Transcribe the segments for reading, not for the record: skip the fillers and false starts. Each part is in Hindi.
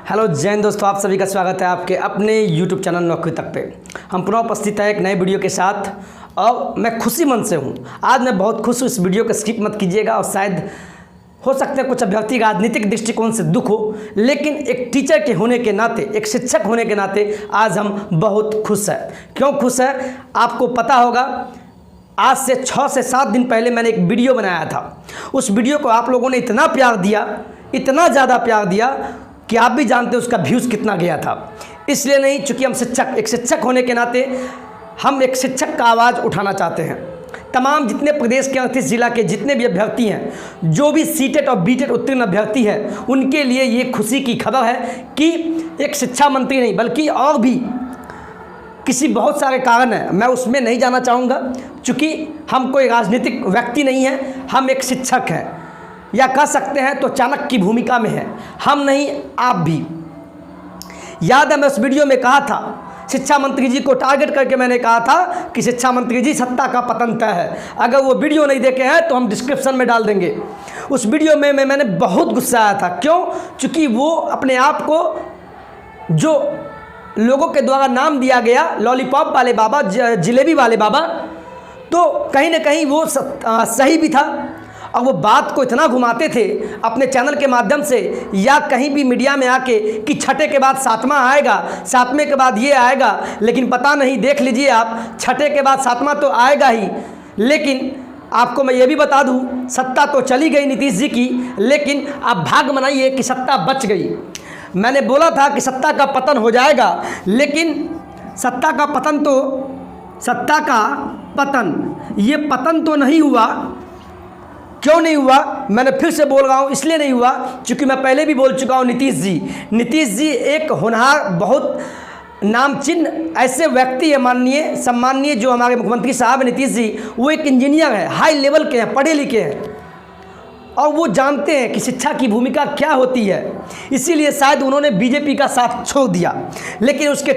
हेलो जय हिंद दोस्तों, आप सभी का स्वागत है आपके अपने YouTube चैनल नौकरी तक पे। हम पुनः उपस्थित है एक नए वीडियो के साथ और मैं खुशी मन से हूँ। आज मैं बहुत खुश हूँ। इस वीडियो को स्किप मत कीजिएगा और शायद हो सकता है कुछ अभ्यर्थी राजनीतिक दृष्टिकोण से दुख हो, लेकिन एक टीचर के होने के नाते, एक शिक्षक होने के नाते आज हम बहुत खुश हैं। क्यों खुश है आपको पता होगा। आज से 6 से 7 दिन पहले मैंने एक वीडियो बनाया था। उस वीडियो को आप लोगों ने इतना प्यार दिया, इतना ज़्यादा प्यार दिया कि आप भी जानते हैं उसका व्यूज़ कितना गया था। इसलिए नहीं, चूँकि हम एक शिक्षक होने के नाते हम एक शिक्षक का आवाज़ उठाना चाहते हैं। तमाम जितने प्रदेश के 38 जिला के जितने भी अभ्यर्थी हैं, जो भी सीटेट और बीटेट उत्तीर्ण अभ्यर्थी हैं, उनके लिए ये खुशी की खबर है कि एक शिक्षा मंत्री नहीं बल्कि और भी किसी बहुत सारे कारण हैं, मैं उसमें नहीं जाना चाहूँगा। चूँकि हम कोई राजनीतिक व्यक्ति नहीं हैं, हम एक शिक्षक हैं, या कह सकते हैं तो चाणक्य की भूमिका में है। हम नहीं, आप भी। याद है मैं उस वीडियो में कहा था, शिक्षा मंत्री जी को टारगेट करके मैंने कहा था कि शिक्षा मंत्री जी सत्ता का पतन तय है। अगर वो वीडियो नहीं देखे हैं तो हम डिस्क्रिप्शन में डाल देंगे। उस वीडियो में मैंने बहुत गुस्सा आया था। क्यों? चूँकि वो अपने आप को जो लोगों के द्वारा नाम दिया गया लॉलीपॉप वाले बाबा, जलेबी वाले बाबा, तो कहीं ना कहीं वो सही भी था। और वो बात को इतना घुमाते थे अपने चैनल के माध्यम से या कहीं भी मीडिया में आके कि छठे के बाद सातवां आएगा, सातवें के बाद ये आएगा। लेकिन पता नहीं, देख लीजिए आप, छठे के बाद सातवां तो आएगा ही। लेकिन आपको मैं ये भी बता दूं, सत्ता तो चली गई नीतीश जी की, लेकिन आप भाग मनाइए कि सत्ता बच गई। मैंने बोला था कि सत्ता का पतन हो जाएगा, लेकिन सत्ता का पतन ये पतन तो नहीं हुआ। क्यों नहीं हुआ? मैंने फिर से बोल रहा हूँ, इसलिए नहीं हुआ क्योंकि मैं पहले भी बोल चुका हूँ। नीतीश जी एक होनहार, बहुत नामचिन्ह ऐसे व्यक्ति है, माननीय सम्माननीय जो हमारे मुख्यमंत्री साहब नीतीश जी, वो एक इंजीनियर है, हाई लेवल के हैं, पढ़े लिखे हैं और वो जानते हैं कि शिक्षा की भूमिका क्या होती है। इसीलिए शायद उन्होंने बीजेपी का साथ छोड़ दिया। लेकिन उनके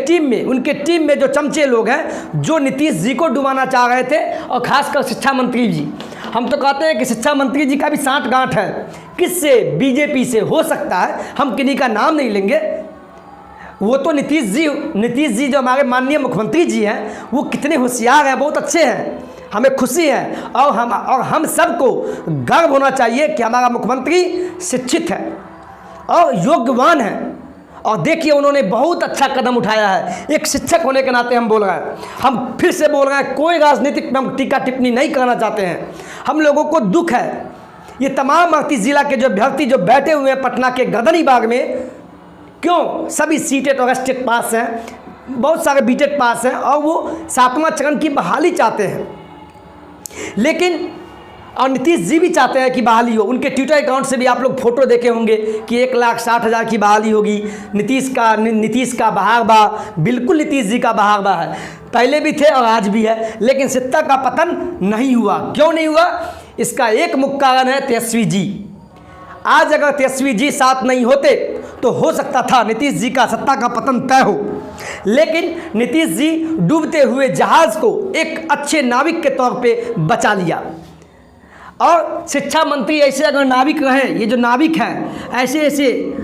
टीम में जो चमचे लोग हैं, जो नीतीश जी को डुबाना चाह रहे थे, और खासकर शिक्षा मंत्री जी, हम तो कहते हैं कि शिक्षा मंत्री जी का भी सांठ-गांठ है। किससे? बीजेपी से। हो सकता है हम किन्हीं का नाम नहीं लेंगे। वो तो नीतीश जी जो हमारे माननीय मुख्यमंत्री जी हैं, वो कितने होशियार हैं, बहुत अच्छे हैं। हमें खुशी है और हम सबको गर्व होना चाहिए कि हमारा मुख्यमंत्री शिक्षित है और योग्यवान है। और देखिए, उन्होंने बहुत अच्छा कदम उठाया है। एक शिक्षक होने के नाते हम बोल रहे हैं, हम फिर से बोल रहे हैं, कोई राजनीतिक टीका टिप्पणी नहीं करना चाहते हैं। हम लोगों को दुख है, ये तमाम 38 जिला के जो अभ्यर्थी जो बैठे हुए हैं पटना के गदनीबाग में, क्यों? सभी सीटेट और एसटेट पास हैं, बहुत सारे बीटेट पास हैं और वो 7वां चरण की बहाली चाहते हैं। लेकिन और नीतीश जी भी चाहते हैं कि बहाली हो। उनके ट्विटर अकाउंट से भी आप लोग फोटो देखे होंगे कि 1,60,000 की बहाली होगी। नीतीश का बहार बा, बिल्कुल नीतीश जी का बहार बा है, पहले भी थे और आज भी है। लेकिन सत्ता का पतन नहीं हुआ। क्यों नहीं हुआ? इसका एक मुख्य कारण है तेजस्वी जी। आज अगर तेजस्वी जी साथ नहीं होते तो हो सकता था नीतीश जी का सत्ता का पतन तय हो। लेकिन नीतीश जी डूबते हुए जहाज को एक अच्छे नाविक के तौर पे बचा लिया। और शिक्षा मंत्री ऐसे अगर नाविक रहे, ये जो नाविक हैं, ऐसे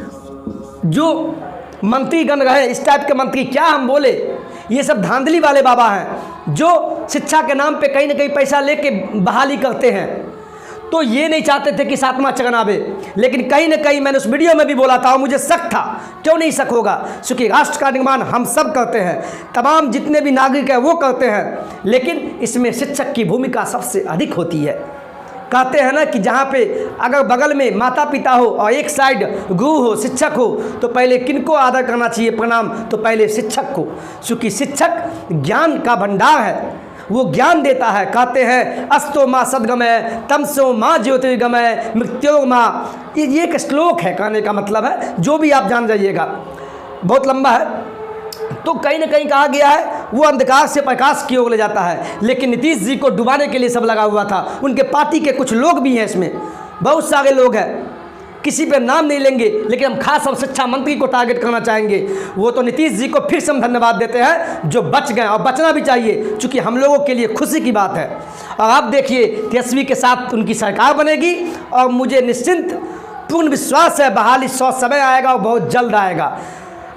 जो मंत्रीगण रहे, इस टाइप के मंत्री, क्या हम बोले, ये सब धांधली वाले बाबा हैं जो शिक्षा के नाम पे कहीं ना कहीं पैसा लेके बहाली करते हैं। तो ये नहीं चाहते थे कि 7वां चरण आवे। लेकिन कहीं ना कहीं मैंने उस वीडियो में भी बोला था और मुझे शक था। क्यों नहीं शक होगा? क्योंकि राष्ट्र का निर्माण हम सब करते हैं, तमाम जितने भी नागरिक हैं वो करते हैं, लेकिन इसमें शिक्षक की भूमिका सबसे अधिक होती है। कहते हैं ना कि जहाँ पे अगर बगल में माता पिता हो और एक साइड गुरु हो, शिक्षक हो, तो पहले किनको आदर करना चाहिए, प्रणाम? तो पहले शिक्षक को। क्योंकि शिक्षक ज्ञान का भंडार है, वो ज्ञान देता है। कहते हैं अस्तो माँ सद्गमय तमसो माँ ज्योतिर्गमय मृत्यो माँ। ये एक श्लोक है, कहने का मतलब है, जो भी आप जान जाइएगा, बहुत लंबा है। तो कहीं ना कहीं कहा गया है वो अंधकार से प्रकाश की ओर ले जाता है। लेकिन नीतीश जी को डुबाने के लिए सब लगा हुआ था। उनके पार्टी के कुछ लोग भी हैं, इसमें बहुत सारे लोग हैं, किसी पे नाम नहीं लेंगे, लेकिन हम खास हम शिक्षा मंत्री को टारगेट करना चाहेंगे। वो तो नीतीश जी को फिर से हम धन्यवाद देते हैं जो बच गए, और बचना भी चाहिए, क्योंकि हम लोगों के लिए खुशी की बात है। और आप देखिए, तेजस्वी के साथ उनकी सरकार बनेगी और मुझे निश्चिंत पूर्ण विश्वास है बहाली 100 समय आएगा और बहुत जल्द आएगा।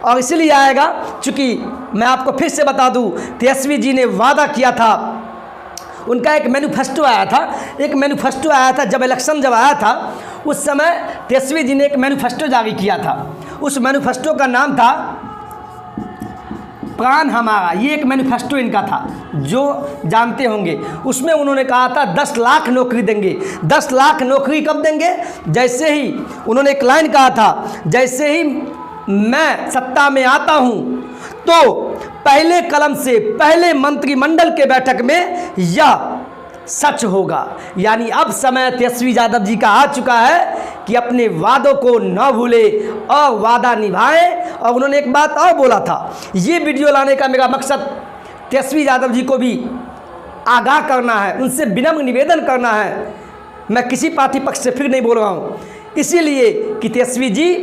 और इसलिए आएगा चूँकि मैं आपको फिर से बता दूं, तेजस्वी जी ने वादा किया था, उनका एक मैनिफेस्टो आया था, जब इलेक्शन जब आया था उस समय तेजस्वी जी ने एक मैनिफेस्टो जारी किया था। उस मैनिफेस्टो का नाम था प्राण हमारा। ये एक मैनिफेस्टो इनका था, जो जानते होंगे। उसमें उन्होंने कहा था 10 लाख नौकरी देंगे। 10 लाख नौकरी कब देंगे? जैसे ही उन्होंने एक लाइन कहा था, जैसे ही मैं सत्ता में आता हूं तो पहले कलम से पहले मंत्रिमंडल के बैठक में यह सच होगा। यानी अब समय तेजस्वी यादव जी का आ चुका है कि अपने वादों को न भूले और वादा निभाएं। और उन्होंने एक बात और बोला था, ये वीडियो लाने का मेरा मकसद तेजस्वी यादव जी को भी आगाह करना है, उनसे विनम्र निवेदन करना है। मैं किसी पार्टी पक्ष से फिर नहीं बोल रहा हूँ, इसीलिए कि तेजस्वी जी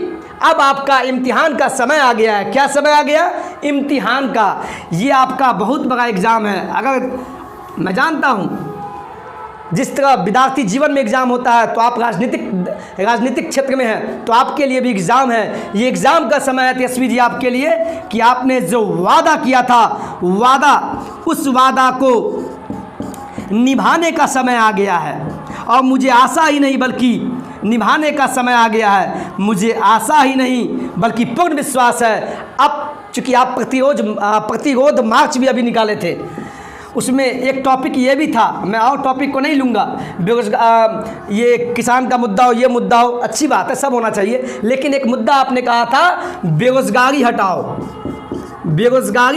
अब आपका इम्तिहान का समय आ गया है। क्या समय आ गया? इम्तिहान का। ये आपका बहुत बड़ा एग्ज़ाम है। अगर मैं जानता हूँ जिस तरह विद्यार्थी जीवन में एग्ज़ाम होता है, तो आप राजनीतिक क्षेत्र में हैं तो आपके लिए भी एग्ज़ाम है। ये एग्ज़ाम का समय है तेजस्वी जी आपके लिए कि आपने जो वादा किया था, उस वादा को निभाने का समय आ गया है। और मुझे आशा ही नहीं बल्कि निभाने का समय आ गया है। मुझे आशा ही नहीं बल्कि पूर्ण विश्वास है। अब चूँकि आप प्रतिरोध मार्च भी अभी निकाले थे, उसमें एक टॉपिक ये भी था, मैं और टॉपिक को नहीं लूँगा, बेरोजगार, ये किसान का मुद्दा हो, ये मुद्दा हो, अच्छी बात है, सब होना चाहिए, लेकिन एक मुद्दा आपने कहा था बेरोजगारी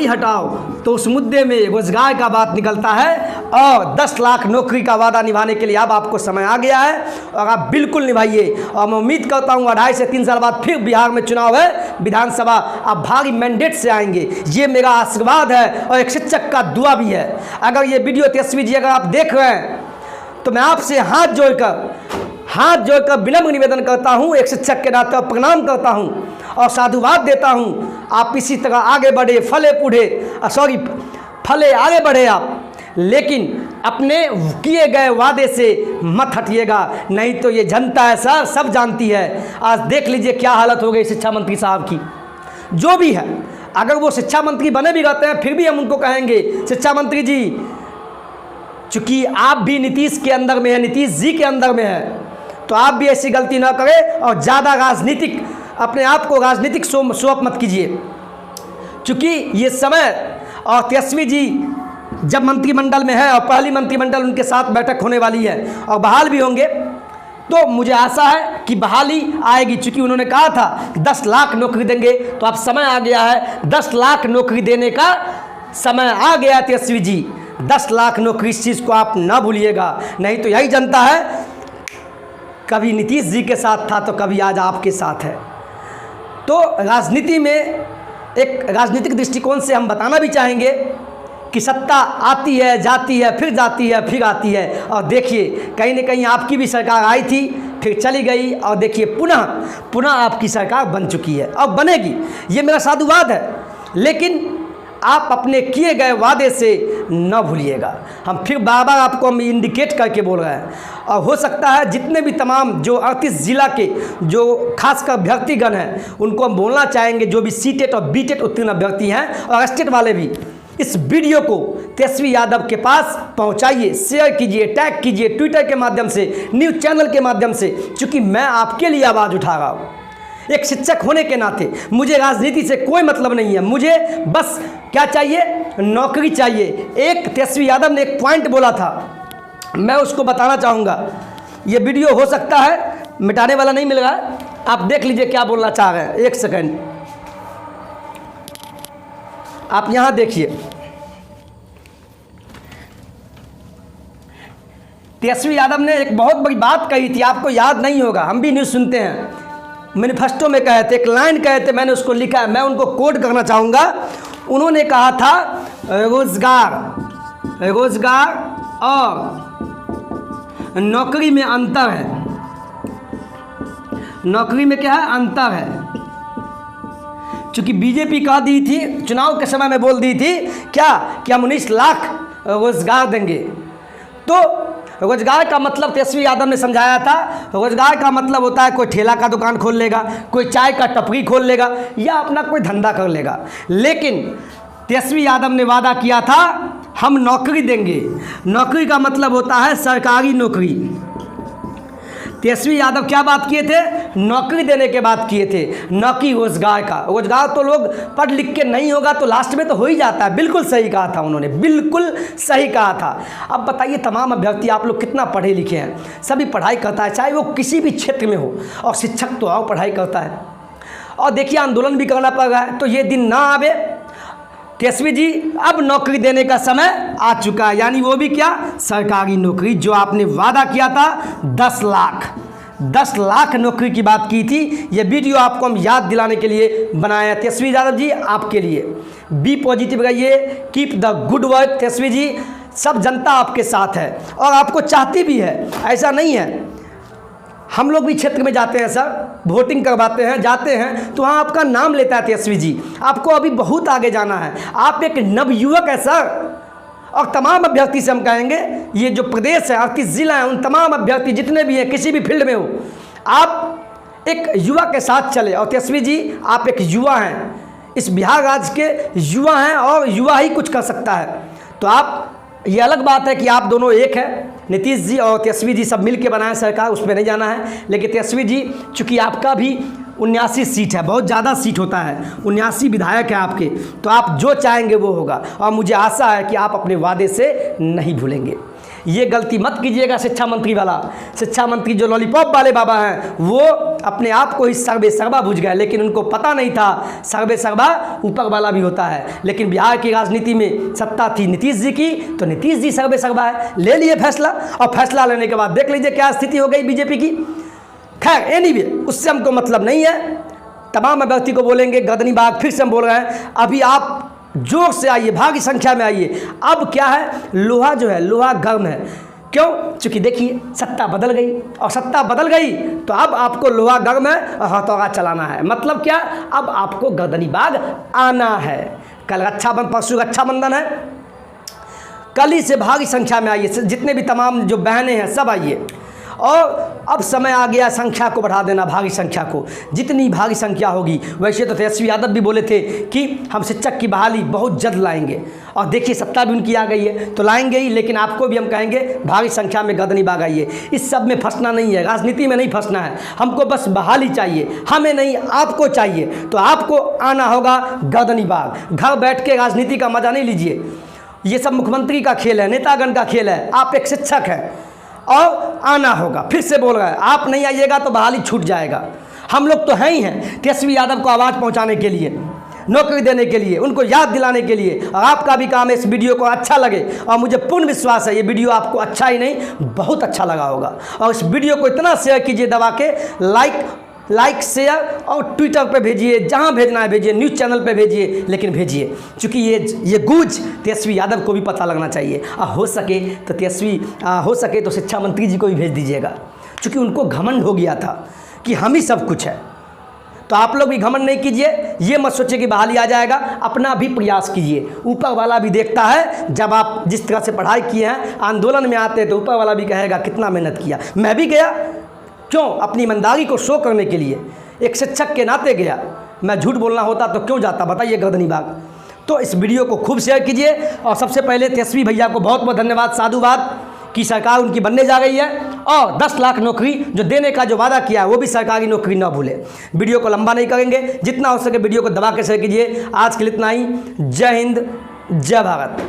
हटाओ, तो उस मुद्दे में रोजगार का बात निकलता है। और 10 लाख नौकरी का वादा निभाने के लिए अब आपको समय आ गया है और आप बिल्कुल निभाइए। और मैं उम्मीद करता हूँ 2.5 से 3 साल बाद फिर बिहार में चुनाव है, विधानसभा, आप भारी मैंडेट से आएंगे। ये मेरा आशीर्वाद है और एक शिक्षक का दुआ भी है। अगर ये वीडियो तेजस्वी जी अगर आप देख रहे हैं तो मैं आपसे हाथ जोड़कर विनम्र निवेदन करता हूँ, एक शिक्षक के नाते प्रणाम करता हूँ और साधुवाद देता हूँ। आप इसी तरह आगे बढ़े, फले आगे बढ़े आप, लेकिन अपने किए गए वादे से मत हटिएगा, नहीं तो ये जनता है सर, सब जानती है। आज देख लीजिए क्या हालत हो गई शिक्षा मंत्री साहब की। जो भी है, अगर वो शिक्षा मंत्री बने भी रहते हैं फिर भी हम उनको कहेंगे, शिक्षा मंत्री जी, चूँकि आप भी नीतीश के अंदर में है, नीतीश जी के अंदर में है, तो आप भी ऐसी गलती ना करें और ज़्यादा अपने आप को राजनीतिक शो मत कीजिए। चूँकि ये समय और तेजस्वी जी जब मंत्रिमंडल में है और पहली मंत्रिमंडल उनके साथ बैठक होने वाली है और बहाल भी होंगे, तो मुझे आशा है कि बहाली आएगी। चूँकि उन्होंने कहा था 10 लाख नौकरी देंगे, तो अब समय आ गया है 10 लाख नौकरी देने का समय आ गया। तेजस्वी जी 10 लाख नौकरी, इस चीज़ को आप ना भूलिएगा, नहीं तो यही जनता है, कभी नीतीश जी के साथ था तो कभी आज आपके साथ है। तो राजनीति में एक राजनीतिक दृष्टिकोण से हम बताना भी चाहेंगे कि सत्ता आती है, जाती है, फिर जाती है, फिर आती है। और देखिए कहीं न कहीं आपकी भी सरकार आई थी, फिर चली गई, और देखिए पुनः आपकी सरकार बन चुकी है और बनेगी। ये मेरा साधुवाद है, लेकिन आप अपने किए गए वादे से न भूलिएगा। हम फिर बार बार आपको हम इंडिकेट करके बोल रहे हैं। और हो सकता है जितने भी तमाम जो 38 ज़िला के जो खासकर अभ्यर्थीगण हैं, उनको हम बोलना चाहेंगे, जो भी सीटेट और बीटेट उत्तीर्ण अभ्यर्थी हैं और स्टेट वाले भी, इस वीडियो को तेजस्वी यादव के पास पहुंचाइए, शेयर कीजिए, टैग कीजिए, ट्विटर के माध्यम से, न्यूज़ चैनल के माध्यम से, क्योंकि मैं आपके लिए आवाज़ उठा रहा हूँ। एक शिक्षक होने के नाते मुझे राजनीति से कोई मतलब नहीं है, मुझे बस क्या चाहिए, नौकरी चाहिए। एक तेजस्वी यादव ने एक पॉइंट बोला था, मैं उसको बताना चाहूँगा। ये वीडियो हो सकता है मिटाने वाला नहीं मिल रहा है, आप देख लीजिए क्या बोलना चाह रहे हैं। 1 सेकंड आप यहाँ देखिए। तेजस्वी यादव ने एक बहुत बड़ी बात कही थी, आपको याद नहीं होगा, हम भी न्यूज़ सुनते हैं। मैनिफेस्टो में कहे थे, एक लाइन कहे थे, मैंने उसको लिखा है, मैं उनको कोट करना चाहूँगा। उन्होंने कहा था रोजगार और नौकरी में अंतर है। नौकरी में क्या है, अंतर है। चूँकि बीजेपी कह दी थी, चुनाव के समय में बोल दी थी क्या कि हम 19 लाख रोजगार देंगे, तो रोजगार का मतलब तेजस्वी यादव ने समझाया था, रोजगार का मतलब होता है कोई ठेला का दुकान खोल लेगा, कोई चाय का टपरी खोल लेगा या अपना कोई धंधा कर लेगा। लेकिन तेजस्वी यादव ने वादा किया था हम नौकरी देंगे। नौकरी का मतलब होता है सरकारी नौकरी। तेजस्वी यादव क्या बात किए थे? नौकरी देने के बात किए थे, न कि रोजगार का। रोजगार तो लोग पढ़ लिख के नहीं होगा तो लास्ट में तो हो ही जाता है। बिल्कुल सही कहा था उन्होंने, बिल्कुल सही कहा था। अब बताइए तमाम अभ्यर्थी आप लोग कितना पढ़े लिखे हैं, सभी पढ़ाई करता है, चाहे वो किसी भी क्षेत्र में हो, और शिक्षक तो और पढ़ाई करता है। और देखिए आंदोलन भी करना पड़ रहा है, तो ये दिन ना आवे। तेजस्वी जी अब नौकरी देने का समय आ चुका है, यानी वो भी क्या? सरकारी नौकरी। जो आपने वादा किया था 10 लाख नौकरी की बात की थी। ये वीडियो आपको हम याद दिलाने के लिए बनाया। तेजस्वी यादव जी आपके लिए बी पॉजिटिव रहिए, keep the good work. Tejashwi ji सब जनता आपके साथ है और आपको चाहती भी है, ऐसा नहीं है। हम लोग भी क्षेत्र में जाते हैं सर, वोटिंग करवाते हैं, जाते हैं तो वहाँ आपका नाम लेता है तेजस्वी जी। आपको अभी बहुत आगे जाना है, आप एक नवयुवक है सर। और तमाम अभ्यर्थी से हम कहेंगे, ये जो प्रदेश है 38 जिला हैं, उन तमाम अभ्यर्थी जितने भी हैं किसी भी फील्ड में हो, आप एक युवा के साथ चले। और तेजस्वी जी आप एक युवा हैं, इस बिहार राज्य के युवा हैं और युवा ही कुछ कर सकता है। तो आप, ये अलग बात है कि आप दोनों एक हैं, नीतीश जी और तेजस्वी जी सब मिल के बनाए सरकार, उसमें नहीं जाना है। लेकिन तेजस्वी जी चूँकि आपका भी 79 सीट है, बहुत ज़्यादा सीट होता है, 79 विधायक हैं आपके, तो आप जो चाहेंगे वो होगा। और मुझे आशा है कि आप अपने वादे से नहीं भूलेंगे। ये गलती मत कीजिएगा शिक्षा मंत्री वाला। शिक्षा मंत्री जो लॉलीपॉप वाले बाबा हैं वो अपने आप को ही सर्वे सर्वा बुझ गए, लेकिन उनको पता नहीं था सर्वे सर्वा ऊपर वाला भी होता है। लेकिन बिहार की राजनीति में सत्ता थी नीतीश जी की, तो नीतीश जी सर्वे सर्वा है, ले लिए फैसला। और फैसला लेने के बाद देख लीजिए क्या स्थिति हो गई बीजेपी की। खैर एनीवे, उससे हमको मतलब नहीं है। तमाम अभ्यर्थी को बोलेंगे गर्दनी बाग, फिर से हम बोल रहे हैं, अभी आप जोर से आइए, भारी संख्या में आइए। अब क्या है, लोहा जो है, लोहा गर्म है। क्यों? क्योंकि देखिए सत्ता बदल गई, और सत्ता बदल गई तो अब आपको लोहा गर्म है और हथौड़ा चलाना है। मतलब क्या? अब आपको गर्दनी बाग आना है। कल रक्षाबंधन, परसों रक्षाबंधन है, कल ही से भारी संख्या में आइए, जितने भी तमाम जो बहनें हैं सब आइए। और अब समय आ गया संख्या को बढ़ा देना, भारी संख्या को। जितनी भारी संख्या होगी, वैसे तो तेजस्वी यादव भी बोले थे कि हम शिक्षक की बहाली बहुत जल्द लाएंगे, और देखिए सत्ता भी उनकी आ गई है तो लाएंगे ही। लेकिन आपको भी हम कहेंगे भारी संख्या में गर्दनी बाग आइए। इस सब में फंसना नहीं है, राजनीति में नहीं फंसना है, हमको बस बहाली चाहिए, हमें नहीं आपको चाहिए। तो आपको आना होगा गर्दनी बाग। घर बैठ के राजनीति का मजा नहीं लीजिए, ये सब मुख्यमंत्री का खेल है, नेतागण का खेल है। आप एक शिक्षक हैं और आना होगा। फिर से बोल रहा है, आप नहीं आइएगा तो बहाली छूट जाएगा। हम लोग तो हैं ही हैं तेजस्वी यादव को आवाज़ पहुंचाने के लिए, नौकरी देने के लिए, उनको याद दिलाने के लिए। और आपका भी काम है इस वीडियो को अच्छा लगे, और मुझे पूर्ण विश्वास है ये वीडियो आपको अच्छा ही नहीं बहुत अच्छा लगा होगा। और इस वीडियो को इतना शेयर कीजिए दबा के, लाइक शेयर, और ट्विटर पे भेजिए, जहाँ भेजना है भेजिए, न्यूज़ चैनल पे भेजिए, लेकिन भेजिए। क्योंकि ये गूंज तेजस्वी यादव को भी पता लगना चाहिए। और हो सके तो शिक्षा मंत्री जी को भी भेज दीजिएगा, क्योंकि उनको घमंड हो गया था कि हम ही सब कुछ है। तो आप लोग भी घमंड नहीं कीजिए, ये मत सोचिए कि बहाली आ जाएगा, अपना भी प्रयास कीजिए। ऊपर वाला भी देखता है, जब आप जिस तरह से पढ़ाई किए हैं, आंदोलन में आते हैं तो ऊपर वाला भी कहेगा कितना मेहनत किया। मैं भी गया, क्यों? अपनी ईमानदारी को शो करने के लिए, एक शिक्षक के नाते गया। मैं झूठ बोलना होता तो क्यों जाता, बताइए गर्दनी बाग। तो इस वीडियो को खूब शेयर कीजिए। और सबसे पहले तेजस्वी भैया को बहुत बहुत धन्यवाद, साधुवाद कि सरकार उनकी बनने जा रही है, और 10 लाख नौकरी जो देने का जो वादा किया है वो भी सरकारी नौकरी ना भूले। वीडियो को लंबा नहीं करेंगे, जितना हो सके वीडियो को दबा के शेयर कीजिए। आज के लिए इतना ही। जय हिंद, जय भारत।